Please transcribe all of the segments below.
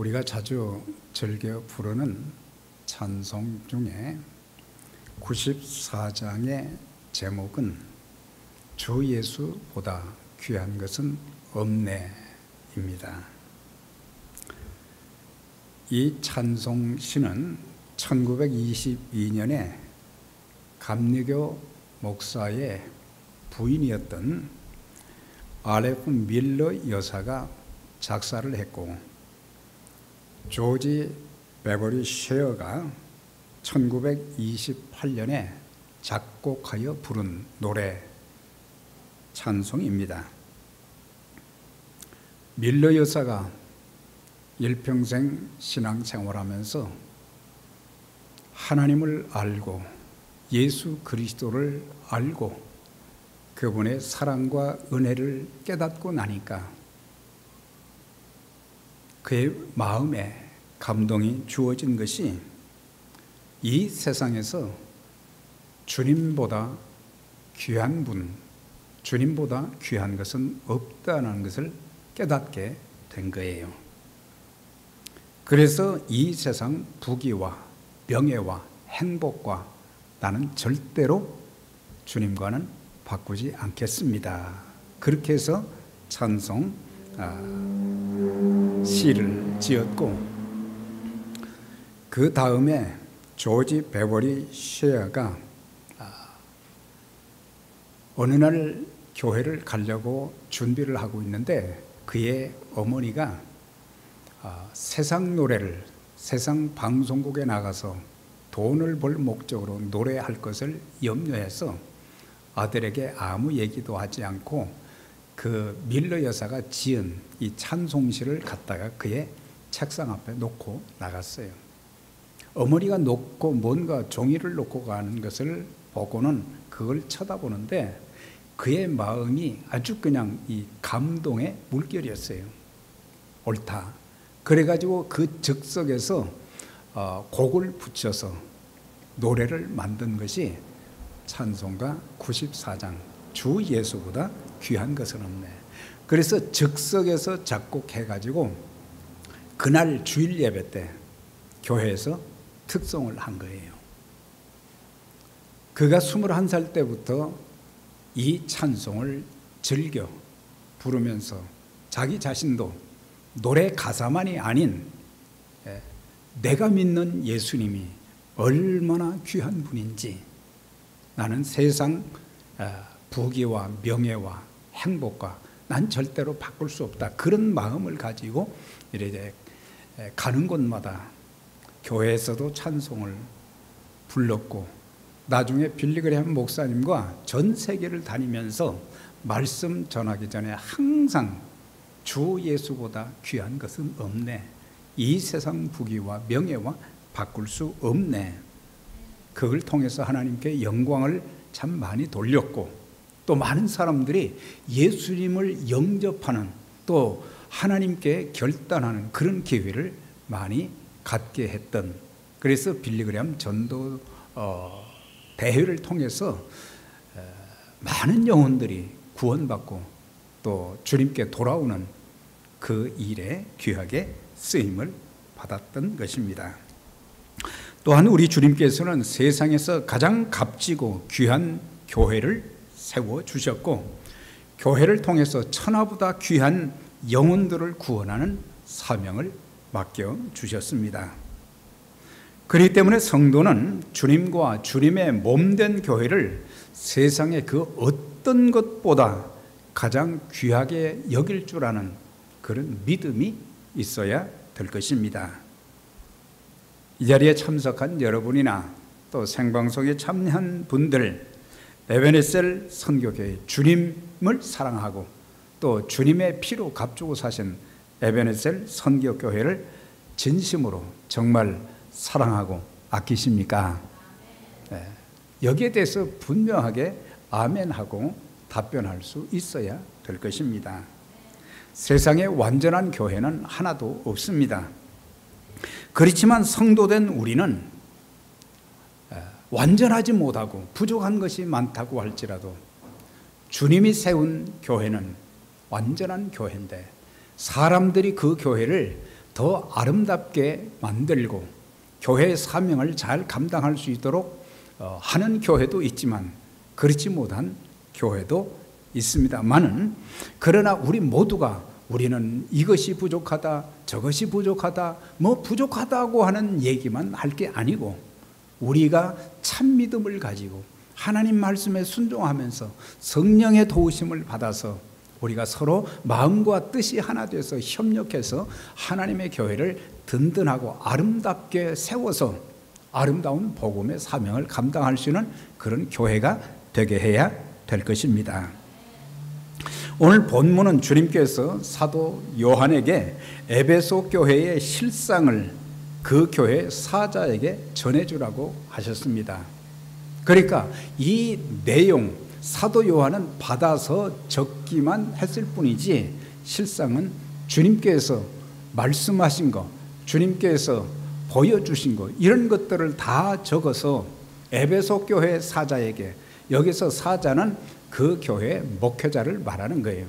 우리가 자주 즐겨 부르는 찬송 중에 94장의 제목은 주 예수보다 귀한 것은 없네입니다. 이 찬송시는 1922년에 감리교 목사의 부인이었던 R.F. 밀러 여사가 작사를 했고, 조지 베버리 쉐어가 1928년에 작곡하여 부른 노래 찬송입니다. 밀러 여사가 일평생 신앙생활하면서 하나님을 알고 예수 그리스도를 알고 그분의 사랑과 은혜를 깨닫고 나니까 그의 마음에 감동이 주어진 것이 이 세상에서 주님보다 귀한 분, 주님보다 귀한 것은 없다는 것을 깨닫게 된 거예요. 그래서 이 세상 부귀와 명예와 행복과 나는 절대로 주님과는 바꾸지 않겠습니다. 그렇게 해서 찬송 시를 지었고, 그 다음에 조지 베버리 쉐어가 어느 날 교회를 가려고 준비를 하고 있는데 그의 어머니가 세상 노래를 세상 방송국에 나가서 돈을 벌 목적으로 노래할 것을 염려해서 아들에게 아무 얘기도 하지 않고 그 밀러 여사가 지은 이 찬송시를 갖다가 그의 책상 앞에 놓고 나갔어요. 어머니가 놓고 뭔가 종이를 놓고 가는 것을 보고는 그걸 쳐다보는데 그의 마음이 아주 그냥 이 감동의 물결이었어요. 옳다. 그래가지고 그 즉석에서 곡을 붙여서 노래를 만든 것이 찬송가 94장 주 예수보다 귀한 것은 없네. 그래서 즉석에서 작곡해가지고 그날 주일 예배 때 교회에서 특송을 한 거예요. 그가 21살 때부터 이 찬송을 즐겨 부르면서 자기 자신도 노래 가사만이 아닌 내가 믿는 예수님이 얼마나 귀한 분인지, 나는 세상 부귀와 명예와 행복과 난 절대로 바꿀 수 없다, 그런 마음을 가지고 이제 가는 곳마다 교회에서도 찬송을 불렀고, 나중에 빌리그레함 목사님과 전 세계를 다니면서 말씀 전하기 전에 항상 주 예수보다 귀한 것은 없네, 이 세상 부귀와 명예와 바꿀 수 없네, 그걸 통해서 하나님께 영광을 참 많이 돌렸고, 또 많은 사람들이 예수님을 영접하는, 또 하나님께 결단하는 그런 기회를 많이 갖게 했던, 그래서 빌리그레함 전도 대회를 통해서 많은 영혼들이 구원받고 또 주님께 돌아오는 그 일에 귀하게 쓰임을 받았던 것입니다. 또한 우리 주님께서는 세상에서 가장 값지고 귀한 교회를 세워주셨고, 교회를 통해서 천하보다 귀한 영혼들을 구원하는 사명을 맡겨주셨습니다. 그렇기 때문에 성도는 주님과 주님의 몸된 교회를 세상의 그 어떤 것보다 가장 귀하게 여길 줄 아는 그런 믿음이 있어야 될 것입니다. 이 자리에 참석한 여러분이나 또 생방송에 참여한 분들, 에베네셀 선교교회 주님을 사랑하고 또 주님의 피로 값주고 사신 에베네셀 선교교회를 진심으로 정말 사랑하고 아끼십니까? 네. 여기에 대해서 분명하게 아멘하고 답변할 수 있어야 될 것입니다. 세상에 완전한 교회는 하나도 없습니다. 그렇지만 성도된 우리는 완전하지 못하고 부족한 것이 많다고 할지라도 주님이 세운 교회는 완전한 교회인데, 사람들이 그 교회를 더 더 아름답게 만들고 교회의 사명을 잘 감당할 수 있도록 하는 교회도 있지만 그렇지 못한 교회도 있습니다만은, 그러나 우리 모두가 우리는 이것이 부족하다, 저것이 부족하다, 뭐 부족하다고 하는 얘기만 할 게 아니고, 우리가 참 믿음을 가지고 하나님 말씀에 순종하면서 성령의 도우심을 받아서 우리가 서로 마음과 뜻이 하나 돼서 협력해서 하나님의 교회를 든든하고 아름답게 세워서 아름다운 복음의 사명을 감당할 수 있는 그런 교회가 되게 해야 될 것입니다. 오늘 본문은 주님께서 사도 요한에게 에베소 교회의 실상을 그 교회 사자에게 전해주라고 하셨습니다. 그러니까 이 내용 사도 요한은 받아서 적기만 했을 뿐이지 실상은 주님께서 말씀하신 것, 주님께서 보여주신 것, 이런 것들을 다 적어서 에베소 교회 사자에게, 여기서 사자는 그 교회 목회자를 말하는 거예요.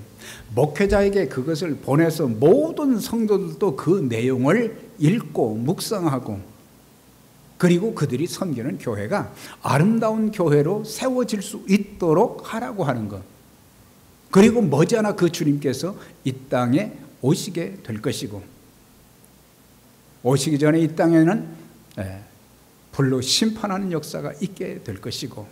목회자에게 그것을 보내서 모든 성도들도 그 내용을 읽고 묵상하고, 그리고 그들이 섬기는 교회가 아름다운 교회로 세워질 수 있도록 하라고 하는 것. 그리고 머지않아 그 주님께서 이 땅에 오시게 될 것이고, 오시기 전에 이 땅에는 불로 심판하는 역사가 있게 될 것이고,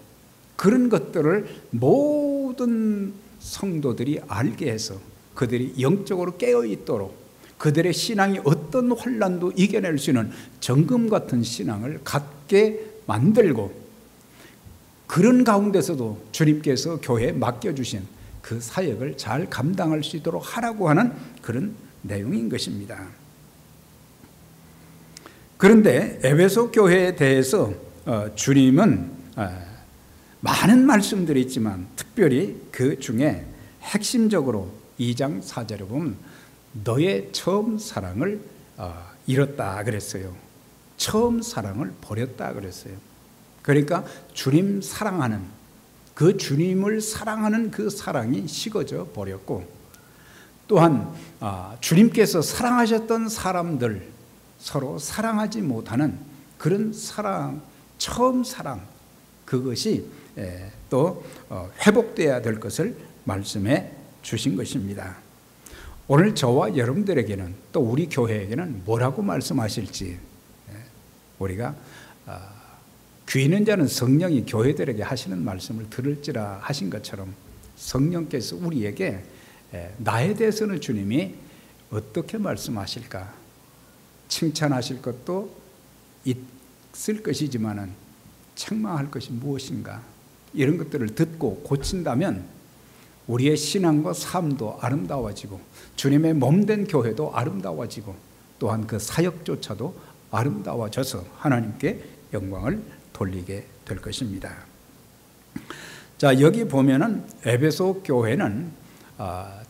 그런 것들을 모든 성도들이 알게 해서 그들이 영적으로 깨어 있도록, 그들의 신앙이 어떤 환난도 이겨낼 수 있는 정금 같은 신앙을 갖게 만들고, 그런 가운데서도 주님께서 교회에 맡겨주신 그 사역을 잘 감당할 수 있도록 하라고 하는 그런 내용인 것입니다. 그런데 에베소 교회에 대해서 주님은 많은 말씀들이 있지만 특별히 그 중에 핵심적으로 2장 4절에 보면 너의 처음 사랑을 잃었다 그랬어요. 처음 사랑을 버렸다 그랬어요. 그러니까 주님 사랑하는, 그 주님을 사랑하는 그 사랑이 식어져 버렸고, 또한 주님께서 사랑하셨던 사람들 서로 사랑하지 못하는 그런 사랑, 처음 사랑, 그것이 또 회복되어야 될 것을 말씀해 주신 것입니다. 오늘 저와 여러분들에게는, 또 우리 교회에게는 뭐라고 말씀하실지, 우리가 귀 있는 자는 성령이 교회들에게 하시는 말씀을 들을지라 하신 것처럼 성령께서 우리에게 나에 대해서는 주님이 어떻게 말씀하실까, 칭찬하실 것도 있을 것이지만은 책망할 것이 무엇인가, 이런 것들을 듣고 고친다면 우리의 신앙과 삶도 아름다워지고 주님의 몸된 교회도 아름다워지고 또한 그 사역조차도 아름다워져서 하나님께 영광을 돌리게 될 것입니다. 자, 여기 보면은 에베소 교회는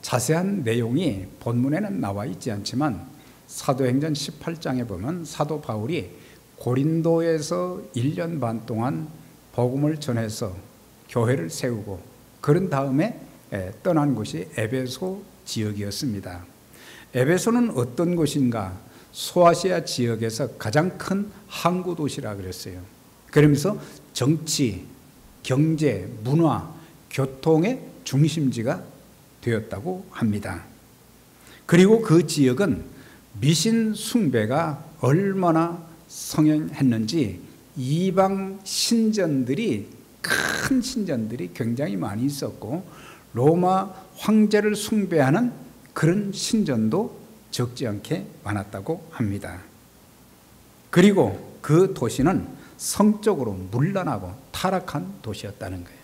자세한 내용이 본문에는 나와 있지 않지만 사도행전 18장에 보면 사도 바울이 고린도에서 1년 반 동안 복음을 전해서 교회를 세우고 그런 다음에 떠난 곳이 에베소 지역이었습니다. 에베소는 어떤 곳인가? 소아시아 지역에서 가장 큰 항구 도시라 그랬어요. 그러면서 정치, 경제, 문화, 교통의 중심지가 되었다고 합니다. 그리고 그 지역은 미신 숭배가 얼마나 성행했는지 이방 신전들이, 큰 신전들이 굉장히 많이 있었고 로마 황제를 숭배하는 그런 신전도 적지 않게 많았다고 합니다. 그리고 그 도시는 성적으로 문란하고 타락한 도시였다는 거예요.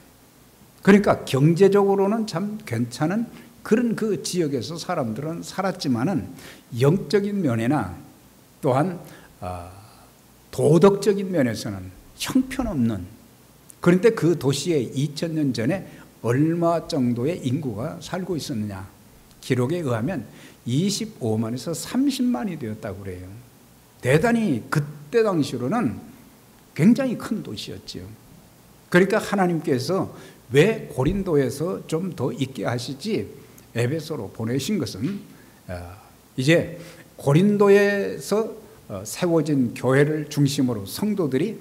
그러니까 경제적으로는 참 괜찮은 그런 그 지역에서 사람들은 살았지만은 영적인 면이나 또한 도덕적인 면에서는 형편없는, 그런데 그 도시에 2000년 전에 얼마 정도의 인구가 살고 있었느냐, 기록에 의하면 25만에서 30만이 되었다고 그래요. 대단히 그때 당시로는 굉장히 큰 도시였지요. 그러니까 하나님께서 왜 고린도에서 좀 더 있게 하시지 에베소로 보내신 것은 이제 고린도에서 세워진 교회를 중심으로 성도들이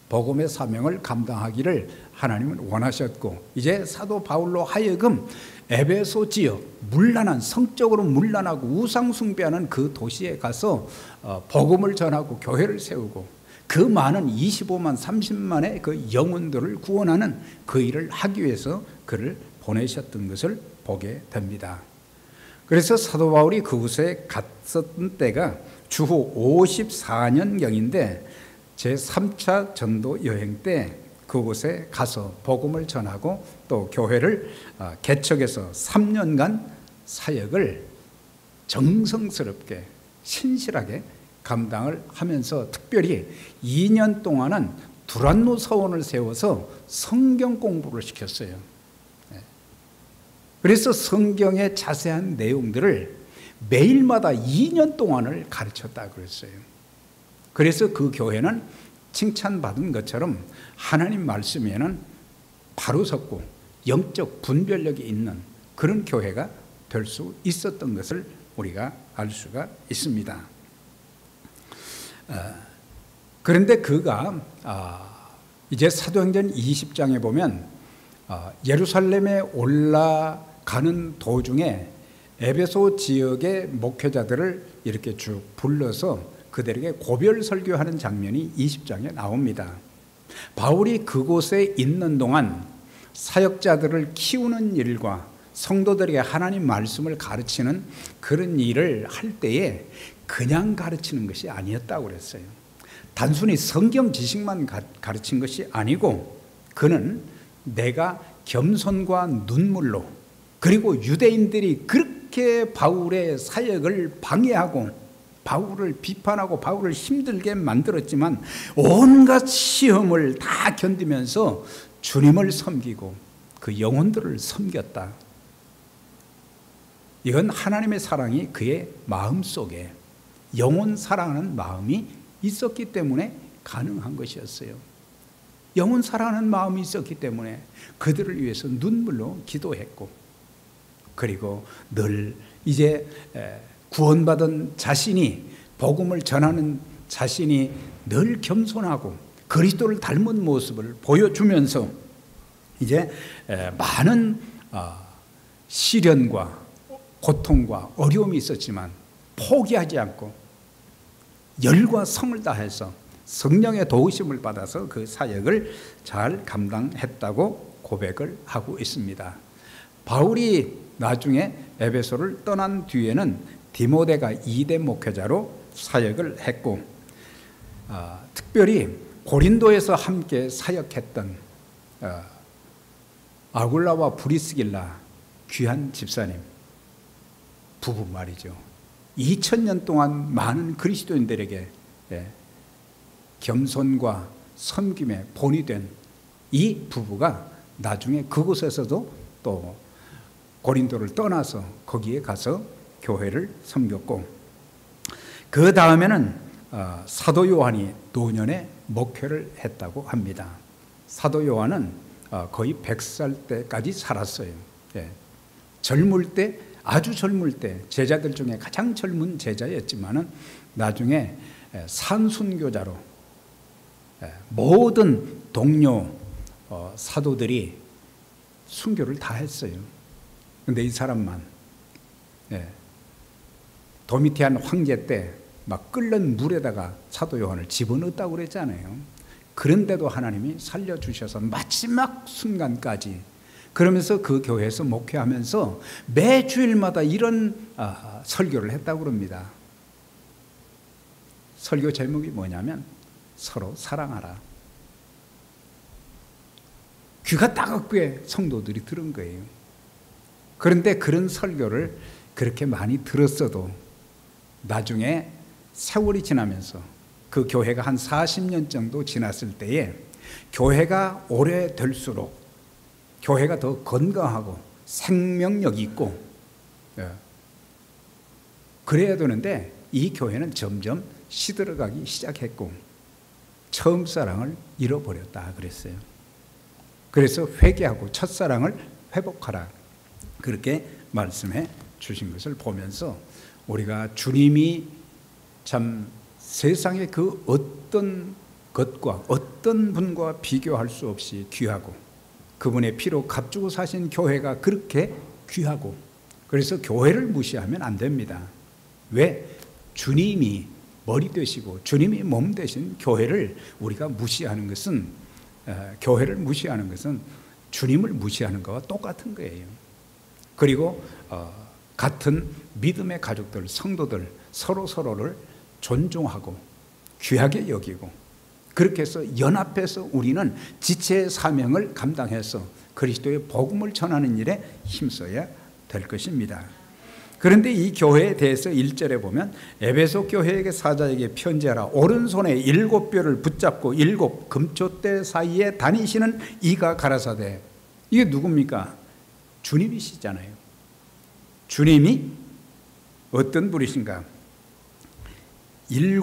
복음의 사명을 감당하기를 하나님은 원하셨고, 이제 사도 바울로 하여금 에베소 지역, 문란한, 성적으로 문란하고 우상 숭배하는 그 도시에 가서 복음을 전하고 교회를 세우고 그 많은 25만 30만의 그 영혼들을 구원하는 그 일을 하기 위해서 그를 보내셨던 것을 보게 됩니다. 그래서 사도 바울이 그곳에 갔었던 때가 주후 54년경인데 제3차 전도 여행 때 그곳에 가서 복음을 전하고 또 교회를 개척해서 3년간 사역을 정성스럽게 신실하게 감당을 하면서 특별히 2년 동안은 두란노 서원을 세워서 성경 공부를 시켰어요. 그래서 성경의 자세한 내용들을 매일마다 2년 동안을 가르쳤다 그랬어요. 그래서 그 교회는 칭찬받은 것처럼 하나님 말씀에는 바로 섰고 영적 분별력이 있는 그런 교회가 될 수 있었던 것을 우리가 알 수가 있습니다. 그런데 그가 이제 사도행전 20장에 보면 예루살렘에 올라가는 도중에 에베소 지역의 목회자들을 이렇게 쭉 불러서 그들에게 고별 설교하는 장면이 20장에 나옵니다. 바울이 그곳에 있는 동안 사역자들을 키우는 일과 성도들에게 하나님 말씀을 가르치는 그런 일을 할 때에 그냥 가르치는 것이 아니었다고 그랬어요. 단순히 성경 지식만 가르친 것이 아니고 그는 내가 겸손과 눈물로, 그리고 유대인들이 그렇게 바울의 사역을 방해하고 바울을 비판하고 바울을 힘들게 만들었지만 온갖 시험을 다 견디면서 주님을 섬기고 그 영혼들을 섬겼다. 이건 하나님의 사랑이 그의 마음속에 영혼 사랑하는 마음이 있었기 때문에 가능한 것이었어요. 영혼 사랑하는 마음이 있었기 때문에 그들을 위해서 눈물로 기도했고, 그리고 늘 이제 구원받은 자신이, 복음을 전하는 자신이 늘 겸손하고 그리스도를 닮은 모습을 보여주면서 이제 많은 시련과 고통과 어려움이 있었지만 포기하지 않고 열과 성을 다해서 성령의 도우심을 받아서 그 사역을 잘 감당했다고 고백을 하고 있습니다. 바울이 나중에 에베소를 떠난 뒤에는 디모데가 2대 목회자로 사역을 했고, 특별히 고린도에서 함께 사역했던 아굴라와 브리스길라 귀한 집사님 부부 말이죠. 2000년 동안 많은 그리스도인들에게 겸손과 섬김의 본이 된 이 부부가 나중에 그곳에서도 또 고린도를 떠나서 거기에 가서 교회를 섬겼고, 그 다음에는 사도 요한이 노년에 목회를 했다고 합니다. 사도 요한은 거의 100살 때까지 살았어요. 젊을 때, 아주 젊을 때 제자들 중에 가장 젊은 제자였지만은 나중에 산순교자로 모든 동료 사도들이 순교를 다 했어요. 근데 이 사람만 도미티안 황제 때 막 끓는 물에다가 사도 요한을 집어넣었다고 그랬잖아요. 그런데도 하나님이 살려주셔서 마지막 순간까지, 그러면서 그 교회에서 목회하면서 매 주일마다 이런 설교를 했다고 그럽니다. 설교 제목이 뭐냐면 서로 사랑하라. 귀가 따갑게 성도들이 들은 거예요. 그런데 그런 설교를 그렇게 많이 들었어도 나중에 세월이 지나면서 그 교회가 한 40년 정도 지났을 때에 교회가 오래될수록 교회가 더 건강하고 생명력이 있고 그래야 되는데 이 교회는 점점 시들어가기 시작했고 처음 사랑을 잃어버렸다 그랬어요. 그래서 회개하고 첫사랑을 회복하라 그렇게 말씀해 주신 것을 보면서 우리가 주님이 참 세상의 그 어떤 것과 어떤 분과 비교할 수 없이 귀하고, 그분의 피로 값주고 사신 교회가 그렇게 귀하고, 그래서 교회를 무시하면 안 됩니다. 왜? 주님이 머리 되시고 주님이 몸 되신 교회를 우리가 무시하는 것은, 교회를 무시하는 것은 주님을 무시하는 것과 똑같은 거예요. 그리고 같은 믿음의 가족들, 성도들 서로를 존중하고 귀하게 여기고, 그렇게 해서 연합해서 우리는 지체의 사명을 감당해서 그리스도의 복음을 전하는 일에 힘써야 될 것입니다. 그런데 이 교회에 대해서 1절에 보면 에베소 교회에게 사자에게 편지하라. 오른손에 7뼈를 붙잡고 7 금초대 사이에 다니시는 이가 가라사대. 이게 누굽니까? 주님이시잖아요. 주님이 어떤 분이신가? 7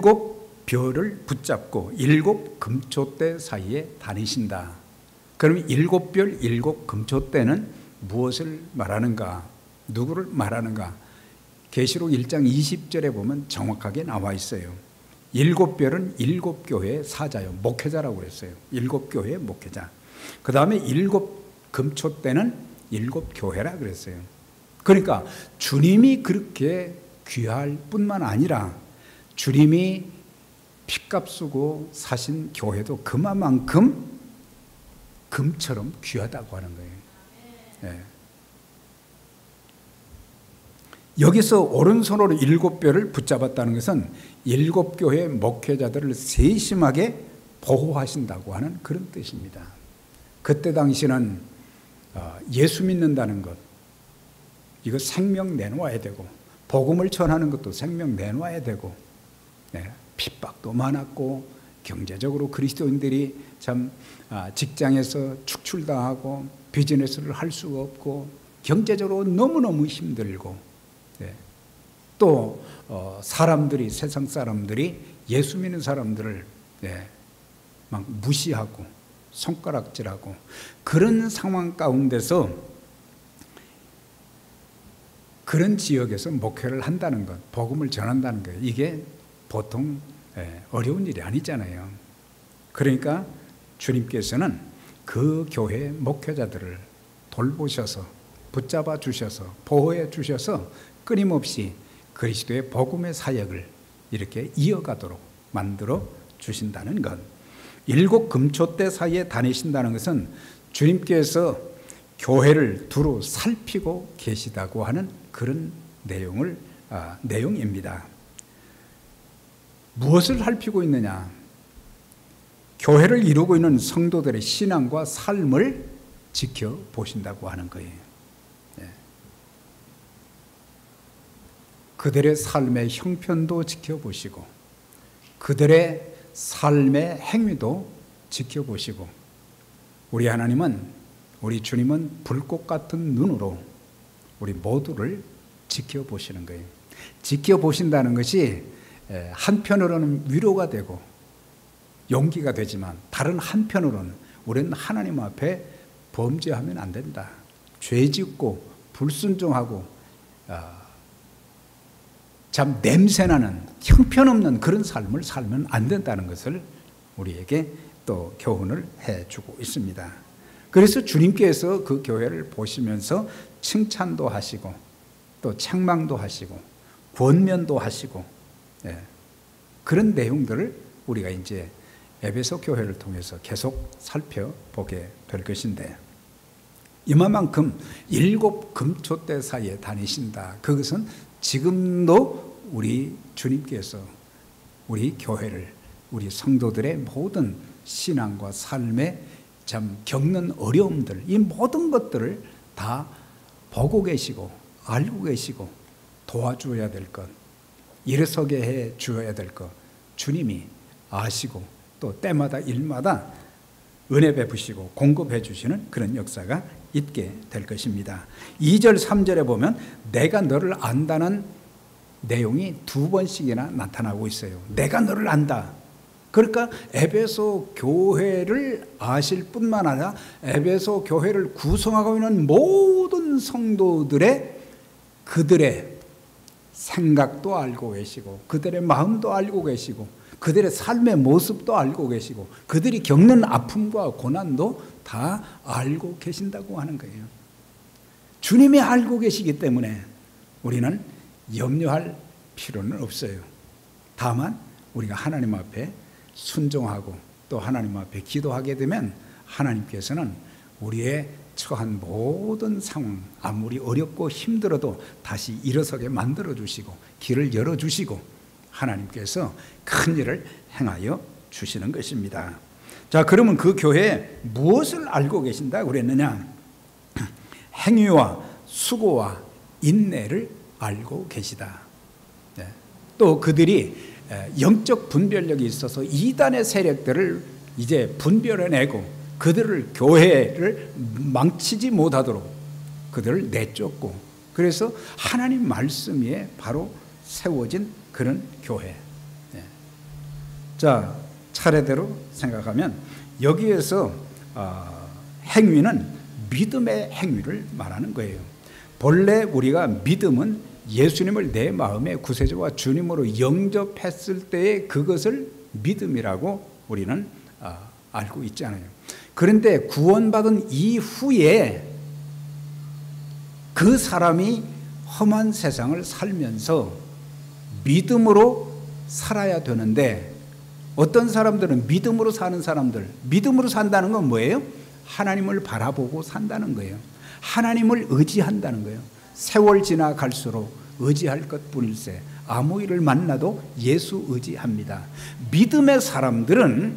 뼈를 붙잡고 7 금초대 사이에 다니신다. 그럼 7뼈 7 금초대는 무엇을 말하는가? 누구를 말하는가? 계시록 1장 20절에 보면 정확하게 나와 있어요. 7뼈는 7교회의 사자요, 목회자라고 그랬어요. 7교회의 목회자. 그 다음에 7 금초대는 7교회라 그랬어요. 그러니까 주님이 그렇게 귀할 뿐만 아니라 주님이 피값 쓰고 사신 교회도 그만큼 금처럼 귀하다고 하는 거예요. 네. 여기서 오른손으로 7뼈를 붙잡았다는 것은 7교회의 목회자들을 세심하게 보호하신다고 하는 그런 뜻입니다. 그때 당시는 예수 믿는다는 것, 이거 생명 내놓아야 되고, 복음을 전하는 것도 생명 내놓아야 되고, 네, 핍박도 많았고, 경제적으로 그리스도인들이 참 직장에서 축출당하고 비즈니스를 할 수가 없고 경제적으로 너무너무 힘들고, 네, 또 사람들이, 세상 사람들이 예수 믿는 사람들을, 네, 막 무시하고 손가락질하고 그런 상황 가운데서 그런 지역에서 목회를 한다는 것, 복음을 전한다는 것, 이게 보통 어려운 일이 아니잖아요. 그러니까 주님께서는 그 교회 목회자들을 돌보셔서 붙잡아 주셔서 보호해 주셔서 끊임없이 그리스도의 복음의 사역을 이렇게 이어가도록 만들어 주신다는 것. 7 금초대 사이에 다니신다는 것은 주님께서 교회를 두루 살피고 계시다고 하는 그런 내용입니다. 무엇을 살피고 있느냐? 교회를 이루고 있는 성도들의 신앙과 삶을 지켜보신다고 하는 거예요. 네. 그들의 삶의 형편도 지켜보시고 그들의 삶의 행위도 지켜보시고, 우리 하나님은, 우리 주님은 불꽃 같은 눈으로 우리 모두를 지켜보시는 거예요. 지켜보신다는 것이 한편으로는 위로가 되고 용기가 되지만 다른 한편으로는 우리는 하나님 앞에 범죄하면 안 된다. 죄짓고 불순종하고 참 냄새나는 형편없는 그런 삶을 살면 안 된다는 것을 우리에게 또 교훈을 해주고 있습니다. 그래서 주님께서 그 교회를 보시면서 칭찬도 하시고 또 책망도 하시고 권면도 하시고, 그런 내용들을 우리가 이제 에베소 교회를 통해서 계속 살펴보게 될 것인데, 이만큼 7 금초대 사이에 다니신다. 그것은 지금도 우리 주님께서 우리 교회를, 우리 성도들의 모든 신앙과 삶에 참 겪는 어려움들, 이 모든 것들을 다 보고 계시고 알고 계시고 도와줘야 될 것, 일어서게 해 주어야 될 것 주님이 아시고 또 때마다 일마다 은혜 베푸시고 공급해 주시는 그런 역사가 있게 될 것입니다. 2절 3절에 보면 내가 너를 안다는 내용이 2번씩이나 나타나고 있어요. 내가 너를 안다. 그러니까 에베소 교회를 아실 뿐만 아니라 에베소 교회를 구성하고 있는 모든 성도들의 그들의 생각도 알고 계시고 그들의 마음도 알고 계시고 그들의 삶의 모습도 알고 계시고 그들이 겪는 아픔과 고난도 다 알고 계신다고 하는 거예요. 주님이 알고 계시기 때문에 우리는 염려할 필요는 없어요. 다만 우리가 하나님 앞에 순종하고 또 하나님 앞에 기도하게 되면 하나님께서는 우리의 처한 모든 상황, 아무리 어렵고 힘들어도 다시 일어서게 만들어주시고 길을 열어주시고 하나님께서 큰 일을 행하여 주시는 것입니다. 자, 그러면 그 교회에 무엇을 알고 계신다고 그랬느냐? 행위와 수고와 인내를 알고 계시다. 또 그들이 영적 분별력이 있어서 이단의 세력들을 이제 분별해내고 그들을 교회를 망치지 못하도록 그들을 내쫓고 그래서 하나님 말씀 위에 바로 세워진 그런 교회. 자, 차례대로 생각하면 여기에서 행위는 믿음의 행위를 말하는 거예요. 본래 우리가 믿음은 예수님을 내 마음의 구세주와 주님으로 영접했을 때의 그것을 믿음이라고 우리는 알고 있잖아요. 그런데 구원받은 이후에 그 사람이 험한 세상을 살면서 믿음으로 살아야 되는데 어떤 사람들은 믿음으로 사는 사람들, 믿음으로 산다는 건 뭐예요? 하나님을 바라보고 산다는 거예요. 하나님을 의지한다는 거예요. 세월 지나갈수록 의지할 것뿐일세 아무 일을 만나도 예수 의지합니다. 믿음의 사람들은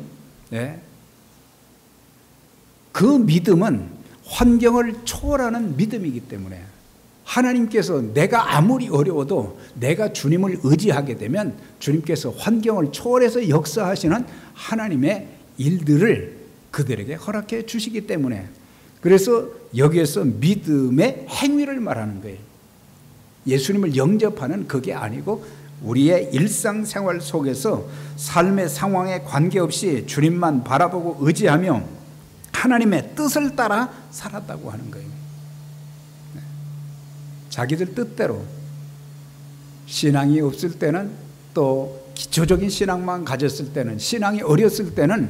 그 믿음은 환경을 초월하는 믿음이기 때문에 하나님께서 내가 아무리 어려워도 내가 주님을 의지하게 되면 주님께서 환경을 초월해서 역사하시는 하나님의 일들을 그들에게 허락해 주시기 때문에 그래서 여기에서 믿음의 행위를 말하는 거예요. 예수님을 영접하는 그게 아니고 우리의 일상생활 속에서 삶의 상황에 관계없이 주님만 바라보고 의지하며 하나님의 뜻을 따라 살았다고 하는 거예요. 자기들 뜻대로 신앙이 없을 때는 또 기초적인 신앙만 가졌을 때는 신앙이 어렸을 때는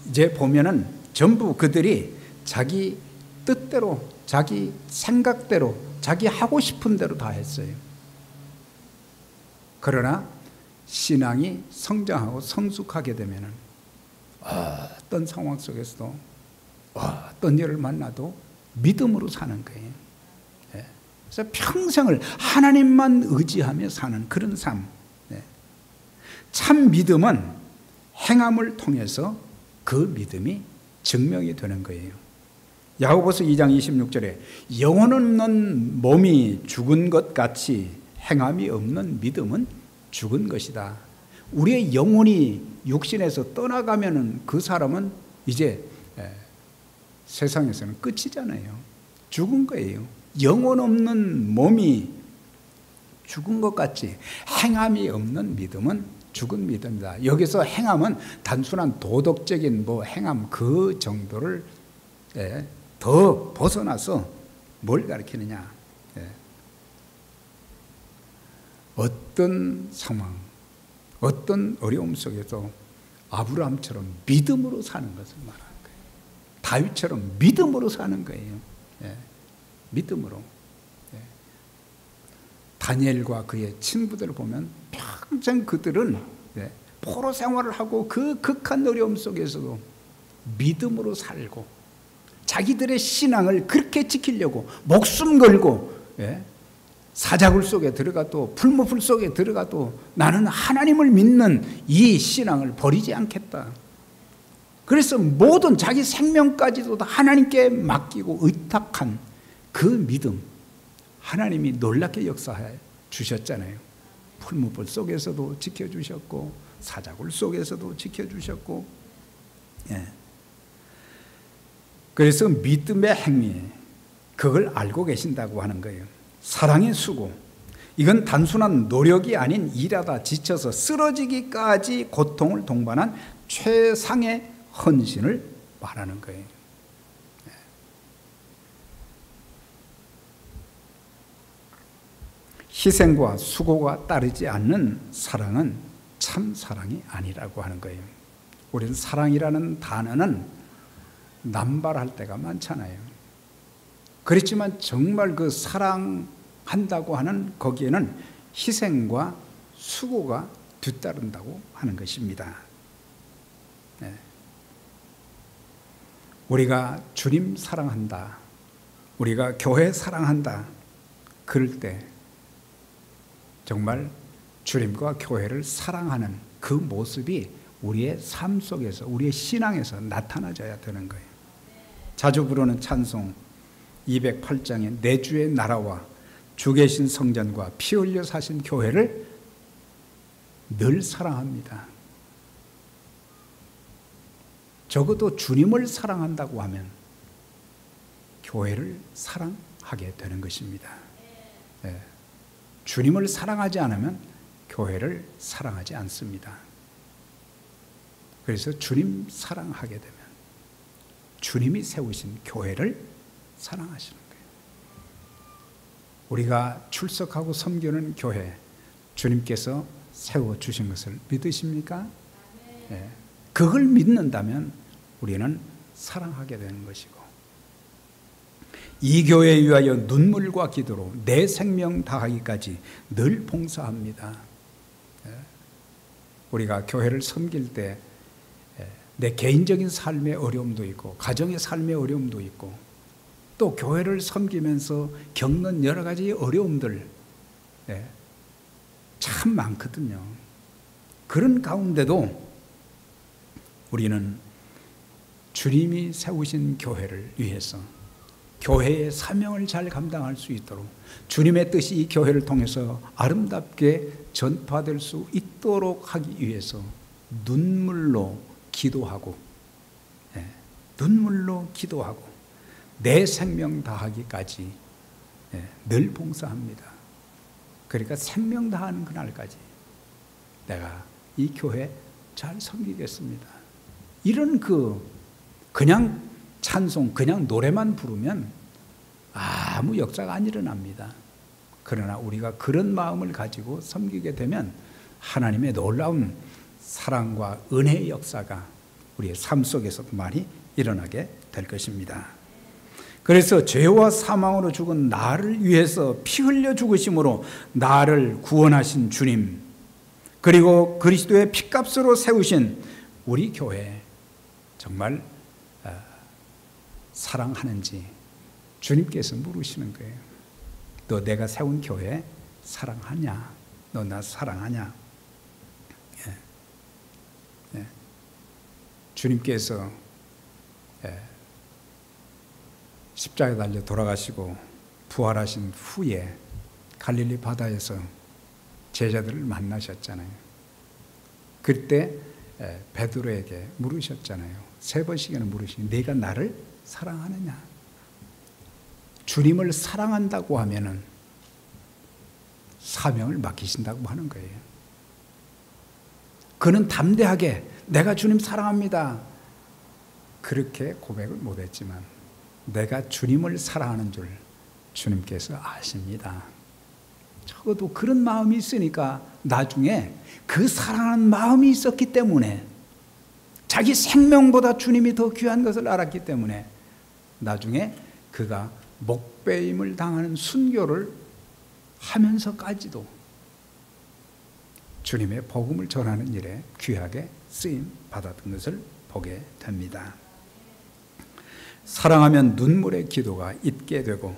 이제 보면은 전부 그들이 자기 뜻대로 자기 생각대로 자기 하고 싶은 대로 다 했어요. 그러나 신앙이 성장하고 성숙하게 되면은 어떤 상황 속에서도 어떤 일을 만나도 믿음으로 사는 거예요. 그래서 평생을 하나님만 의지하며 사는 그런 삶. 참 믿음은 행함을 통해서 그 믿음이 증명이 되는 거예요. 야고보서 2장 26절에 영혼 없는 몸이 죽은 것 같이 행함이 없는 믿음은 죽은 것이다. 우리의 영혼이 육신에서 떠나가면은 그 사람은 이제 세상에서는 끝이잖아요. 죽은 거예요. 영혼 없는 몸이 죽은 것 같이 행함이 없는 믿음은 죽은 믿음이다. 여기서 행함은 단순한 도덕적인 행함 그 정도를 더 벗어나서 뭘 가리키느냐? 어떤 상황, 어떤 어려움 속에서 아브라함처럼 믿음으로 사는 것을 말하는 거예요. 다윗처럼 믿음으로 사는 거예요. 믿음으로. 다니엘과 그의 친구들을 보면 평생 그들은 포로 생활을 하고 그 극한 어려움 속에서도 믿음으로 살고 자기들의 신앙을 그렇게 지키려고 목숨 걸고 사자굴 속에 들어가도 풀무불 속에 들어가도 나는 하나님을 믿는 이 신앙을 버리지 않겠다. 그래서 모든 자기 생명까지도 하나님께 맡기고 의탁한 그 믿음 하나님이 놀랍게 역사해 주셨잖아요. 풀무불 속에서도 지켜주셨고 사자굴 속에서도 지켜주셨고 그래서 믿음의 행위 그걸 알고 계신다고 하는 거예요. 사랑의 수고 이건 단순한 노력이 아닌 일하다 지쳐서 쓰러지기까지 고통을 동반한 최상의 헌신을 말하는 거예요. 희생과 수고가 따르지 않는 사랑은 참 사랑이 아니라고 하는 거예요. 우리는 사랑이라는 단어는 남발할 때가 많잖아요. 그렇지만 정말 그 사랑한다고 하는 거기에는 희생과 수고가 뒤따른다고 하는 것입니다. 네. 우리가 주님 사랑한다, 우리가 교회 사랑한다, 그럴 때 정말 주님과 교회를 사랑하는 그 모습이 우리의 삶 속에서, 우리의 신앙에서 나타나져야 되는 거예요. 자주 부르는 찬송 208장에 내 주의 나라와 주 계신 성전과 피 흘려 사신 교회를 늘 사랑합니다. 적어도 주님을 사랑한다고 하면 교회를 사랑하게 되는 것입니다. 네. 주님을 사랑하지 않으면 교회를 사랑하지 않습니다. 그래서 주님 사랑하게 되면 주님이 세우신 교회를 사랑하시는 거예요. 우리가 출석하고 섬기는 교회, 주님께서 세워주신 것을 믿으십니까? 네. 그걸 믿는다면 우리는 사랑하게 되는 것이고, 이 교회에 위하여 눈물과 기도로 내 생명 다하기까지 늘 봉사합니다. 우리가 교회를 섬길 때 내 개인적인 삶의 어려움도 있고 가정의 삶의 어려움도 있고 또 교회를 섬기면서 겪는 여러 가지 어려움들 참 많거든요. 그런 가운데도 우리는 주님이 세우신 교회를 위해서 교회의 사명을 잘 감당할 수 있도록, 주님의 뜻이 이 교회를 통해서 아름답게 전파될 수 있도록 하기 위해서 눈물로 기도하고, 눈물로 기도하고 내 생명 다하기까지 늘 봉사합니다. 그러니까 생명 다하는 그날까지 내가 이 교회 잘 섬기겠습니다. 이런 그냥 찬송, 그냥 노래만 부르면 아무 역사가 안 일어납니다. 그러나 우리가 그런 마음을 가지고 섬기게 되면 하나님의 놀라운 사랑과 은혜의 역사가 우리의 삶 속에서도 많이 일어나게 될 것입니다. 그래서 죄와 사망으로 죽은 나를 위해서 피 흘려 죽으심으로 나를 구원하신 주님, 그리고 그리스도의 피값으로 세우신 우리 교회 정말 사랑하는지 주님께서 물으시는 거예요. 너 내가 세운 교회 사랑하냐? 너 나 사랑하냐? 주님께서 십자가에 달려 돌아가시고 부활하신 후에 갈릴리 바다에서 제자들을 만나셨잖아요. 그때 베드로에게 물으셨잖아요. 3번씩이나 물으시니 네가 나를 사랑하느냐? 주님을 사랑한다고 하면은 사명을 맡기신다고 하는 거예요. 그는 담대하게 내가 주님 사랑합니다 그렇게 고백을 못했지만 내가 주님을 사랑하는 줄 주님께서 아십니다. 적어도 그런 마음이 있으니까 나중에 그 사랑하는 마음이 있었기 때문에, 자기 생명보다 주님이 더 귀한 것을 알았기 때문에 나중에 그가 목배임을 당하는 순교를 하면서까지도 주님의 복음을 전하는 일에 귀하게 쓰임 받았던 것을 보게 됩니다. 사랑하면 눈물의 기도가 있게 되고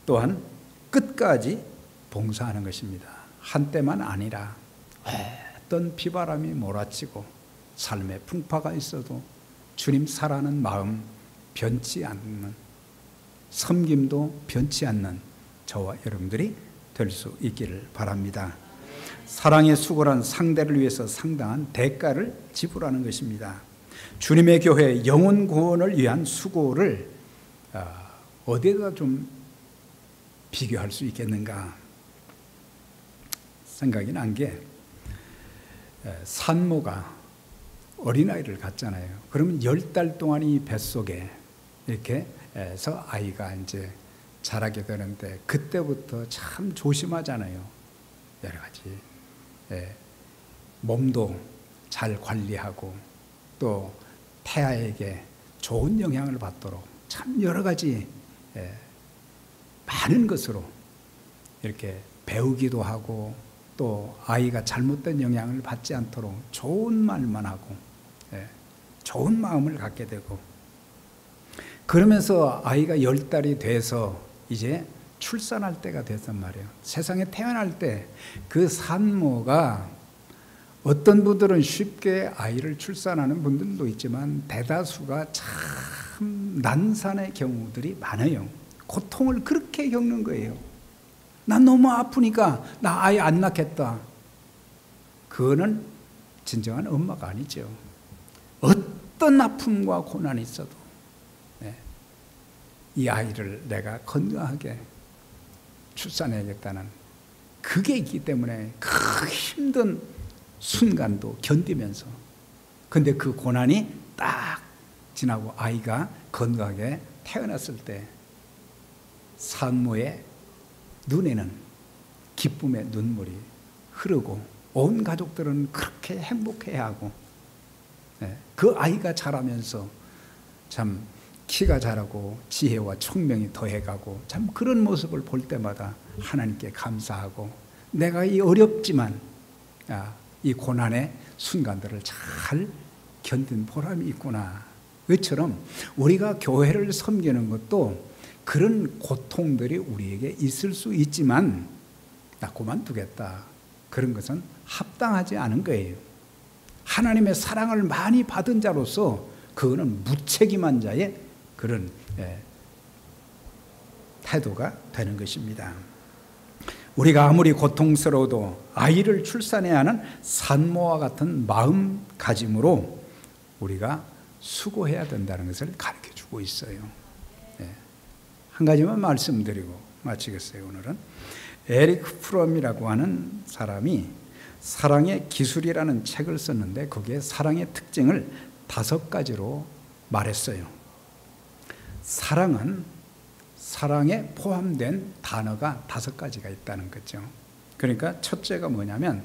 또한 끝까지 봉사하는 것입니다. 한때만 아니라 어떤 비바람이 몰아치고 삶의 풍파가 있어도 주님 사랑하는 마음 변치 않는, 섬김도 변치 않는 저와 여러분들이 될 수 있기를 바랍니다. 사랑의 수고란 상대를 위해서 상당한 대가를 지불하는 것입니다. 주님의 교회 영혼 구원을 위한 수고를 어디에다 좀 비교할 수 있겠는가 생각이 난 게, 산모가 어린아이를 갖잖아요. 그러면 10달 동안 이 뱃속에 이렇게 해서 아이가 이제 자라게 되는데 그때부터 참 조심하잖아요. 여러 가지. 예. 몸도 잘 관리하고 또 태아에게 좋은 영향을 받도록 참 여러 가지 많은 것으로 이렇게 배우기도 하고 또 아이가 잘못된 영향을 받지 않도록 좋은 말만 하고 좋은 마음을 갖게 되고 그러면서 아이가 10달이 돼서 이제 출산할 때가 됐단 말이에요. 세상에 태어날 때 그 산모가 어떤 분들은 쉽게 아이를 출산하는 분들도 있지만 대다수가 참 난산의 경우들이 많아요. 고통을 그렇게 겪는 거예요. 난 너무 아프니까 나 아이 안 낳겠다. 그거는 진정한 엄마가 아니죠. 어떤 아픔과 고난이 있어도 이 아이를 내가 건강하게 출산해야겠다는 그게 있기 때문에 그 힘든 순간도 견디면서 근데 그 고난이 딱 지나고 아이가 건강하게 태어났을 때 산모의 눈에는 기쁨의 눈물이 흐르고 온 가족들은 그렇게 행복해하고 그 아이가 자라면서 참 키가 자라고 지혜와 총명이 더해가고 참 그런 모습을 볼 때마다 하나님께 감사하고 내가 이 어렵지만 이 고난의 순간들을 잘 견딘 보람이 있구나. 그처럼 우리가 교회를 섬기는 것도 그런 고통들이 우리에게 있을 수 있지만 나 그만두겠다. 그런 것은 합당하지 않은 거예요. 하나님의 사랑을 많이 받은 자로서 그거는 무책임한 자의 그런 태도가 되는 것입니다. 우리가 아무리 고통스러워도 아이를 출산해야 하는 산모와 같은 마음가짐으로 우리가 수고해야 된다는 것을 가르쳐주고 있어요. 한 가지만 말씀드리고 마치겠어요. 오늘은 에릭 프롬이라고 하는 사람이 사랑의 기술이라는 책을 썼는데 거기에 사랑의 특징을 5가지로 말했어요. 사랑은 사랑에 포함된 단어가 5가지가 있다는 거죠. 그러니까 첫째가 뭐냐면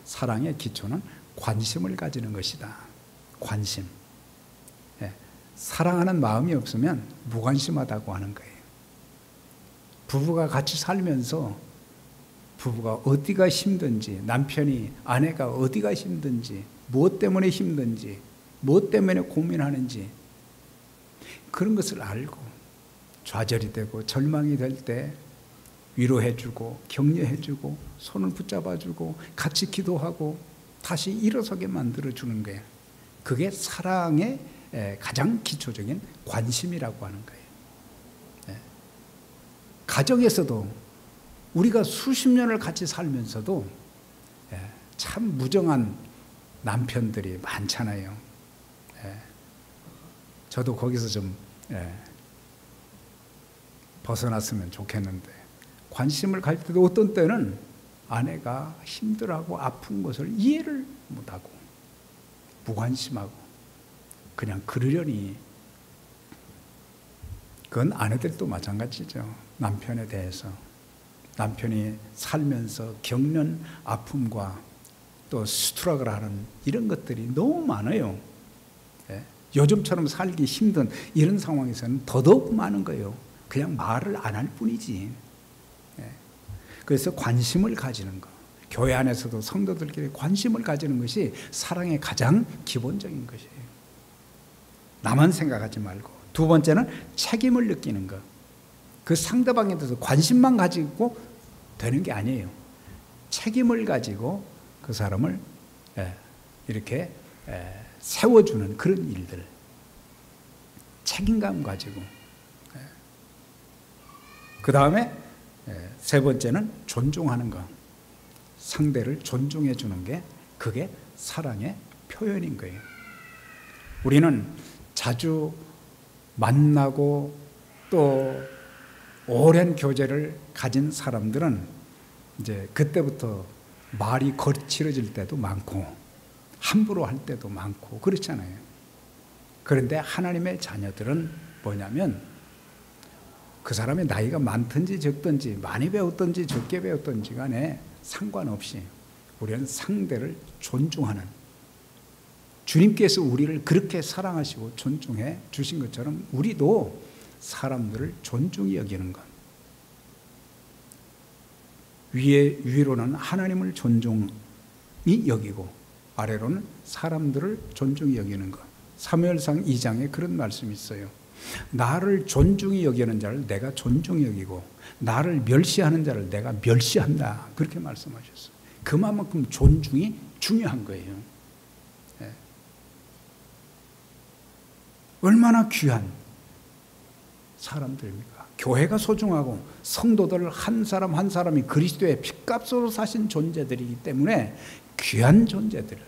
사랑의 기초는 관심을 가지는 것이다. 관심. 사랑하는 마음이 없으면 무관심하다고 하는 거예요. 부부가 같이 살면서 부부가 어디가 힘든지, 남편이 아내가 어디가 힘든지, 무엇 때문에 힘든지, 무엇 때문에 고민하는지 그런 것을 알고 좌절이 되고 절망이 될 때 위로해주고 격려해주고 손을 붙잡아주고 같이 기도하고 다시 일어서게 만들어주는 거예요. 그게 사랑의 가장 기초적인 관심이라고 하는 거예요. 가정에서도 우리가 수십 년을 같이 살면서도 참 무정한 남편들이 많잖아요. 저도 거기서 좀 벗어났으면 좋겠는데 관심을 가질 때도 어떤 때는 아내가 힘들어하고 아픈 것을 이해를 못하고 무관심하고 그냥 그러려니 그건 아내들도 마찬가지죠. 남편에 대해서 남편이 살면서 겪는 아픔과 또 스트러글 하는 이런 것들이 너무 많아요. 요즘처럼 살기 힘든 이런 상황에서는 더더욱 많은 거예요. 그냥 말을 안 할 뿐이지. 그래서 관심을 가지는 것, 교회 안에서도 성도들끼리 관심을 가지는 것이 사랑의 가장 기본적인 것이에요. 나만 생각하지 말고. 두 번째는 책임을 느끼는 것. 그 상대방에 대해서 관심만 가지고 되는 게 아니에요. 책임을 가지고 그 사람을 이렇게 세워주는 그런 일들. 책임감 가지고. 그 다음에 세 번째는 존중하는 것. 상대를 존중해 주는 게 그게 사랑의 표현인 거예요. 우리는 자주 만나고 또 오랜 교제를 가진 사람들은 이제 그때부터 말이 거칠어질 때도 많고 함부로 할 때도 많고 그렇잖아요. 그런데 하나님의 자녀들은 뭐냐면 그 사람의 나이가 많든지 적든지 많이 배웠든지 적게 배웠든지 간에 상관없이 우리는 상대를 존중하는, 주님께서 우리를 그렇게 사랑하시고 존중해 주신 것처럼 우리도 사람들을 존중히 여기는 것. 위로는 하나님을 존중히 여기고 아래로는 사람들을 존중히 여기는 것. 사무엘상 2장에 그런 말씀이 있어요. 나를 존중히 여기는 자를 내가 존중히 여기고 나를 멸시하는 자를 내가 멸시한다. 그렇게 말씀하셨어요. 그만큼 존중이 중요한 거예요. 네. 얼마나 귀한 사람들입니까? 교회가 소중하고 성도들 한 사람 한 사람이 그리스도의 핏값으로 사신 존재들이기 때문에 귀한 존재들을,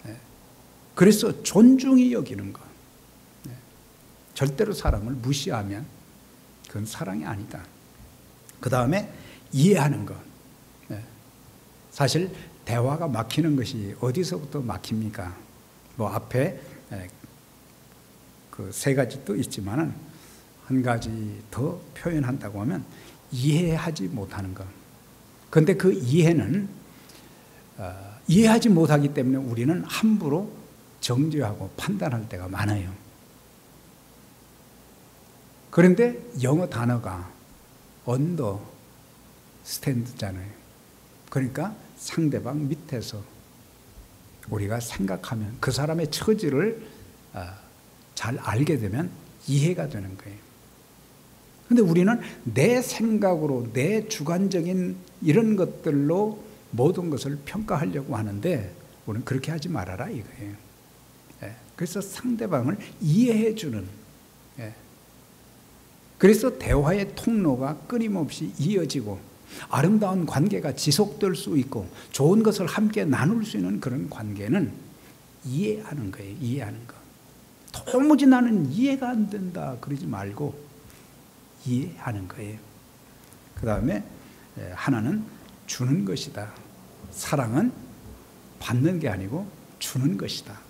네. 그래서 존중히 여기는 것. 네. 절대로 사람을 무시하면 그건 사랑이 아니다. 그 다음에 이해하는 것. 네. 사실 대화가 막히는 것이 어디서부터 막힙니까? 뭐 앞에 그 세 가지 또 있지만은 한 가지 더 표현한다고 하면 이해하지 못하는 것. 그런데 그 이해는 이해하지 못하기 때문에 우리는 함부로 정죄하고 판단할 때가 많아요. 그런데 영어 단어가 언더스탠드잖아요. 그러니까 상대방 밑에서 우리가 생각하면 그 사람의 처지를 잘 알게 되면 이해가 되는 거예요. 그런데 우리는 내 생각으로 내 주관적인 이런 것들로 모든 것을 평가하려고 하는데 우리는 그렇게 하지 말아라 이거예요. 그래서 상대방을 이해해 주는, 그래서 대화의 통로가 끊임없이 이어지고 아름다운 관계가 지속될 수 있고 좋은 것을 함께 나눌 수 있는 그런 관계는 이해하는 거예요. 이해하는 거. 도무지 나는 이해가 안 된다 그러지 말고 이해하는 거예요. 그 다음에 하나는 주는 것이다. 사랑은 받는 게 아니고 주는 것이다.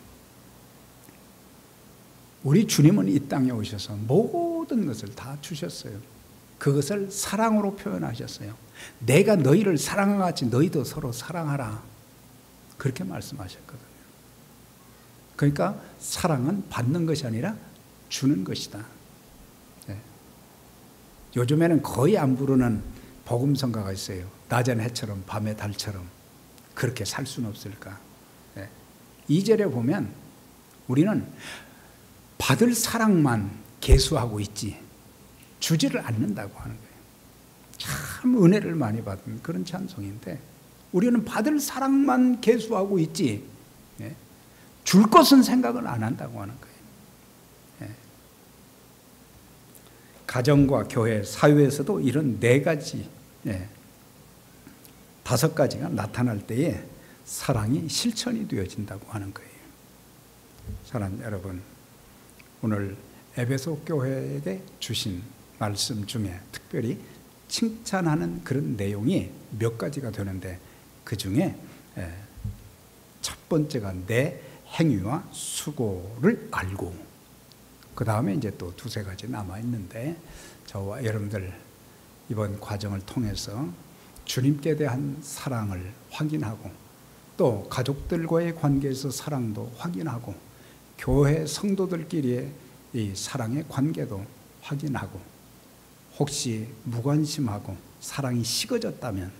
우리 주님은 이 땅에 오셔서 모든 것을 다 주셨어요. 그것을 사랑으로 표현하셨어요. 내가 너희를 사랑한 것 같이 너희도 서로 사랑하라. 그렇게 말씀하셨거든요. 그러니까 사랑은 받는 것이 아니라 주는 것이다. 네. 요즘에는 거의 안 부르는 복음성가가 있어요. 낮엔 해처럼 밤에 달처럼. 그렇게 살 수는 없을까. 네. 2절에 보면 우리는 받을 사랑만 계수하고 있지 주지를 않는다고 하는 거예요. 참 은혜를 많이 받은 그런 찬송인데 우리는 받을 사랑만 계수하고 있지 줄 것은 생각을 안 한다고 하는 거예요. 가정과 교회, 사회에서도 이런 4가지, 5가지가 나타날 때에 사랑이 실천이 되어진다고 하는 거예요. 사랑하는 여러분, 오늘 에베소 교회에게 주신 말씀 중에 특별히 칭찬하는 그런 내용이 몇 가지가 되는데 그 중에 첫 번째가 내 행위와 수고를 알고, 그 다음에 이제 또 2-3가지 남아있는데 저와 여러분들 이번 과정을 통해서 주님께 대한 사랑을 확인하고 또 가족들과의 관계에서 사랑도 확인하고 교회 성도들끼리의 이 사랑의 관계도 확인하고 혹시 무관심하고 사랑이 식어졌다면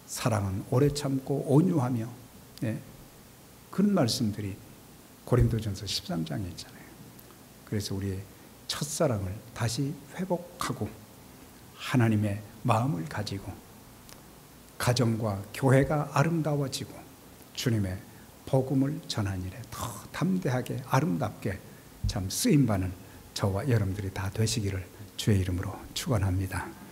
사랑은 오래 참고 온유하며 그런 말씀들이 고린도전서 13장에 있잖아요. 그래서 우리의 첫사랑을 다시 회복하고 하나님의 마음을 가지고 가정과 교회가 아름다워지고 주님의 복음을 전하는 일에 더 담대하게 아름답게 참 쓰임받는 저와 여러분들이 다 되시기를 주의 이름으로 축원합니다.